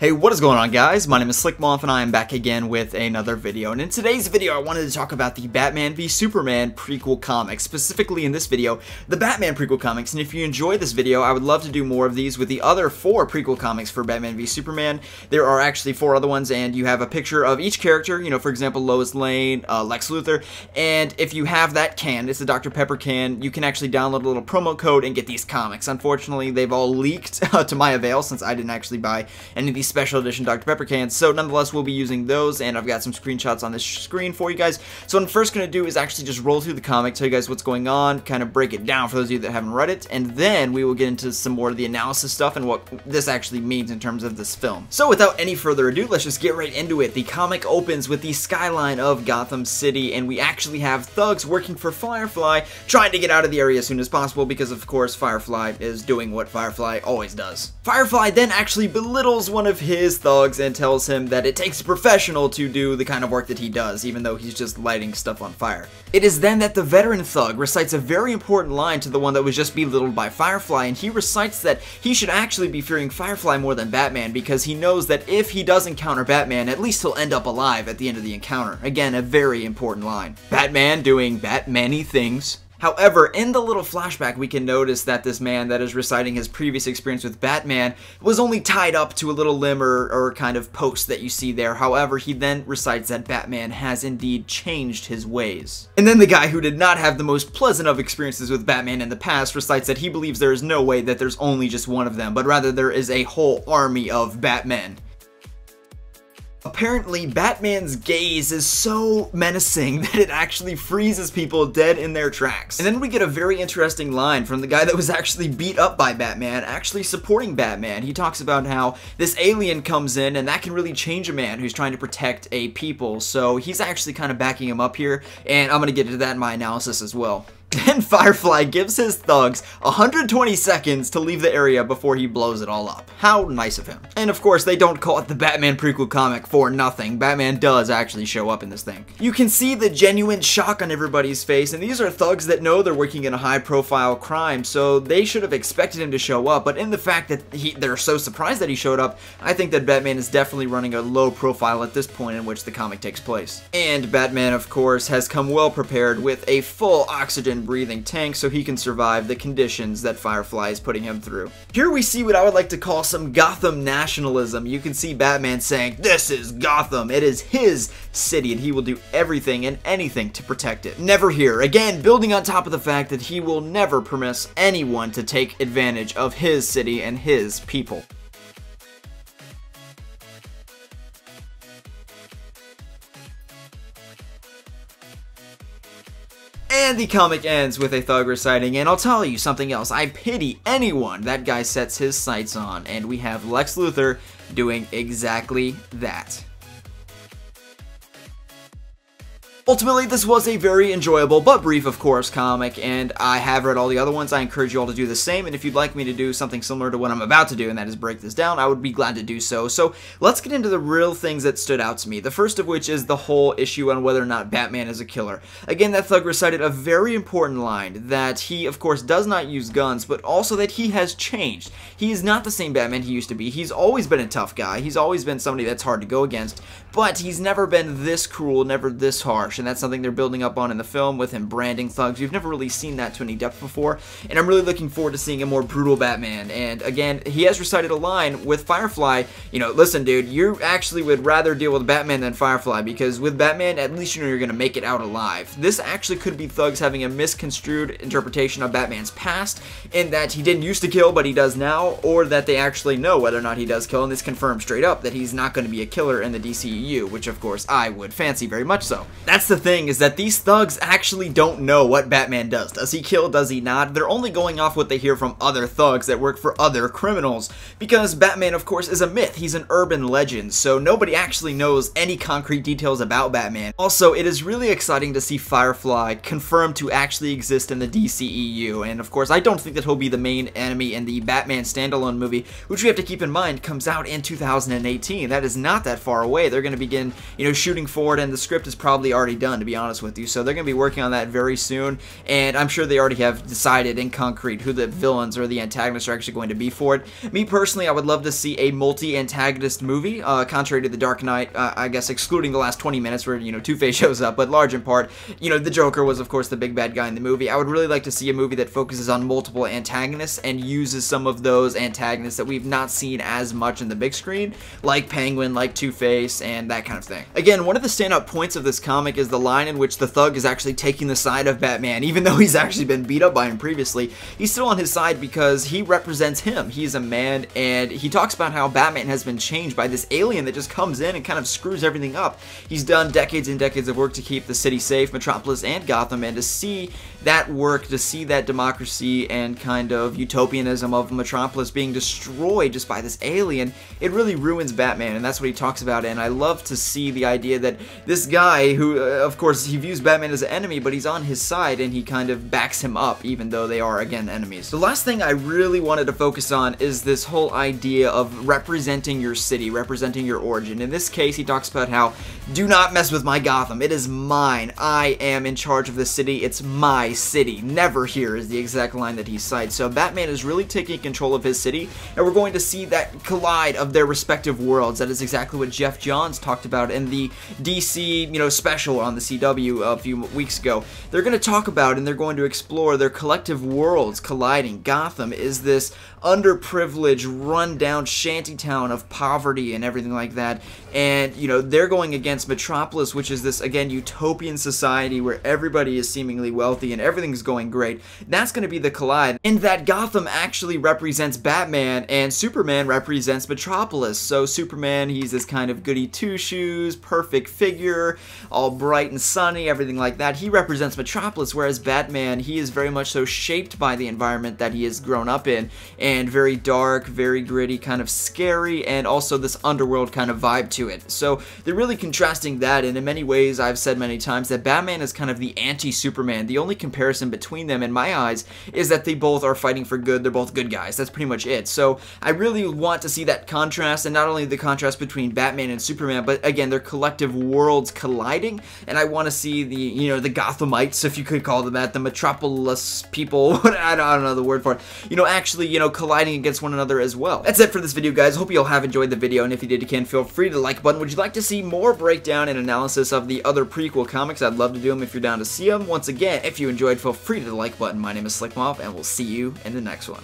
Hey, what is going on, guys? My name is Slickmoth and I am back again with another video. And in today's video, I wanted to talk about the Batman v Superman Prequel Comic. Specifically in this video, the Batman Prequel Comics. And if you enjoy this video, I would love to do more of these with the other 4 prequel comics for Batman v Superman. There are actually 4 other ones, and you have a picture of each character. You know, for example, Lois Lane, Lex Luthor. And if you have that can, it's a Dr. Pepper can, you can actually download a little promo code and get these comics. Unfortunately, they've all leaked to my avail since I didn't actually buy any of these special edition Dr. Pepper cans, so nonetheless we'll be using those, and I've got some screenshots on this screen for you guys. So what I'm first going to do is actually just roll through the comic, tell you guys what's going on, kind of break it down for those of you that haven't read it, and then we will get into some more of the analysis stuff and what this actually means in terms of this film. So without any further ado, let's just get right into it. The comic opens with the skyline of Gotham City, and we actually have thugs working for Firefly, trying to get out of the area as soon as possible because, of course, Firefly is doing what Firefly always does. Firefly then actually belittles one of his thugs and tells him that it takes a professional to do the kind of work that he does, even though he's just lighting stuff on fire. It is then that the veteran thug recites a very important line to the one that was just belittled by Firefly, and he recites that he should actually be fearing Firefly more than Batman because he knows that if he does encounter Batman, at least he'll end up alive at the end of the encounter. Again, a very important line. Batman doing Batman-y things. However, in the little flashback, we can notice that this man that is reciting his previous experience with Batman was only tied up to a little limb or kind of post that you see there. However, he then recites that Batman has indeed changed his ways. And then the guy who did not have the most pleasant of experiences with Batman in the past recites that he believes there is no way that there's only just one of them, but rather there is a whole army of Batmen. Apparently, Batman's gaze is so menacing that it actually freezes people dead in their tracks. And then we get a very interesting line from the guy that was actually beat up by Batman, actually supporting Batman. He talks about how this alien comes in and that can really change a man who's trying to protect a people. So he's actually kind of backing him up here, and I'm going to get into that in my analysis as well. Then Firefly gives his thugs 120 seconds to leave the area before he blows it all up. How nice of him. And of course, they don't call it the Batman Prequel Comic for nothing. Batman does actually show up in this thing. You can see the genuine shock on everybody's face, and these are thugs that know they're working in a high-profile crime, so they should have expected him to show up, but in the fact that they're so surprised that he showed up, I think that Batman is definitely running a low profile at this point in which the comic takes place. And Batman, of course, has come well prepared with a full oxygen breathing tank so he can survive the conditions that Firefly is putting him through. Here we see what I would like to call some Gotham nationalism. You can see Batman saying, "This is Gotham. It is his city and he will do everything and anything to protect it." Never here. Again, building on top of the fact that he will never permit anyone to take advantage of his city and his people. And the comic ends with a thug reciting, and I'll tell you something else, I pity anyone that guy sets his sights on, and we have Lex Luthor doing exactly that. Ultimately, this was a very enjoyable, but brief, of course, comic, and I have read all the other ones. I encourage you all to do the same, and if you'd like me to do something similar to what I'm about to do, and that is break this down, I would be glad to do so. So, let's get into the real things that stood out to me. The first of which is the whole issue on whether or not Batman is a killer. Again, that thug recited a very important line, that he, of course, does not use guns, but also that he has changed. He is not the same Batman he used to be. He's always been a tough guy. He's always been somebody that's hard to go against, but he's never been this cruel, never this harsh. And that's something they're building up on in the film with him branding thugs. We've never really seen that to any depth before, and I'm really looking forward to seeing a more brutal Batman. And again, he has recited a line with Firefly, you know, listen dude, you actually would rather deal with Batman than Firefly, because with Batman, at least you know you're gonna make it out alive. This actually could be thugs having a misconstrued interpretation of Batman's past, in that he didn't used to kill, but he does now, or that they actually know whether or not he does kill, and this confirms straight up that he's not going to be a killer in the DCEU, which of course I would fancy very much so. That's the thing, is that these thugs actually don't know what Batman does. Does he kill? Does he not? They're only going off what they hear from other thugs that work for other criminals, because Batman, of course, is a myth. He's an urban legend, so nobody actually knows any concrete details about Batman. Also, it is really exciting to see Firefly confirmed to actually exist in the DCEU, and of course, I don't think that he'll be the main enemy in the Batman standalone movie, which we have to keep in mind comes out in 2018. That is not that far away. They're going to begin, you know, shooting forward, and the script is probably already already done, to be honest with you. So they're going to be working on that very soon, and I'm sure they already have decided in concrete who the villains or the antagonists are actually going to be for it. Me personally, I would love to see a multi-antagonist movie, contrary to The Dark Knight, I guess excluding the last 20 minutes where, you know, Two-Face shows up, but large in part, you know, the Joker was, of course, the big bad guy in the movie. I would really like to see a movie that focuses on multiple antagonists and uses some of those antagonists that we've not seen as much in the big screen, like Penguin, like Two-Face, and that kind of thing. Again, one of the standout points of this comic is the line in which the Thug is actually taking the side of Batman. Even though he's actually been beat up by him previously, he's still on his side because he represents him. He's a man, and he talks about how Batman has been changed by this alien that just comes in and kind of screws everything up. He's done decades and decades of work to keep the city safe, Metropolis and Gotham, and to see that work, to see that democracy and kind of utopianism of Metropolis being destroyed just by this alien, it really ruins Batman, and that's what he talks about. And I love to see the idea that this guy, who of course he views Batman as an enemy, but he's on his side and he kind of backs him up, even though they are, again, enemies. The last thing I really wanted to focus on is this whole idea of representing your city, representing your origin. In this case, he talks about how, do not mess with my Gotham, it is mine, I am in charge of the city, it's my city, never here, is the exact line that he cites. So Batman is really taking control of his city, and we're going to see that collide of their respective worlds. That is exactly what Jeff Johns talked about in the DC, you know, special on the CW a few weeks ago. They're going to talk about and they're going to explore their collective worlds colliding. Gotham is this underprivileged, run-down shantytown of poverty and everything like that, and, you know, they're going against Metropolis, which is this, again, utopian society where everybody is seemingly wealthy and everything's going great. That's going to be the collide, in that Gotham actually represents Batman and Superman represents Metropolis. So Superman, he's this kind of goody two-shoes, perfect figure, all bright and sunny, everything like that. He represents Metropolis, whereas Batman, he is very much so shaped by the environment that he has grown up in, and very dark, very gritty, kind of scary, and also this underworld kind of vibe to it. So they're really contrasting that, and in many ways, I've said many times that Batman is kind of the anti-Superman. The only comparison between them, in my eyes, is that they both are fighting for good. They're both good guys. That's pretty much it. So I really want to see that contrast, and not only the contrast between Batman and Superman, but again, their collective worlds colliding, and I want to see the, you know, the Gothamites, if you could call them that, the Metropolis people, I don't know the word for it, you know, actually, you know, colliding against one another as well. That's it for this video, guys. Hope you all have enjoyed the video, and if you did, you can feel free to like button. Would you like to see more breakdown and analysis of the other prequel comics? I'd love to do them if you're down to see them. Once again, if you enjoyed, feel free to the like button. My name is Slickmoff, and we'll see you in the next one.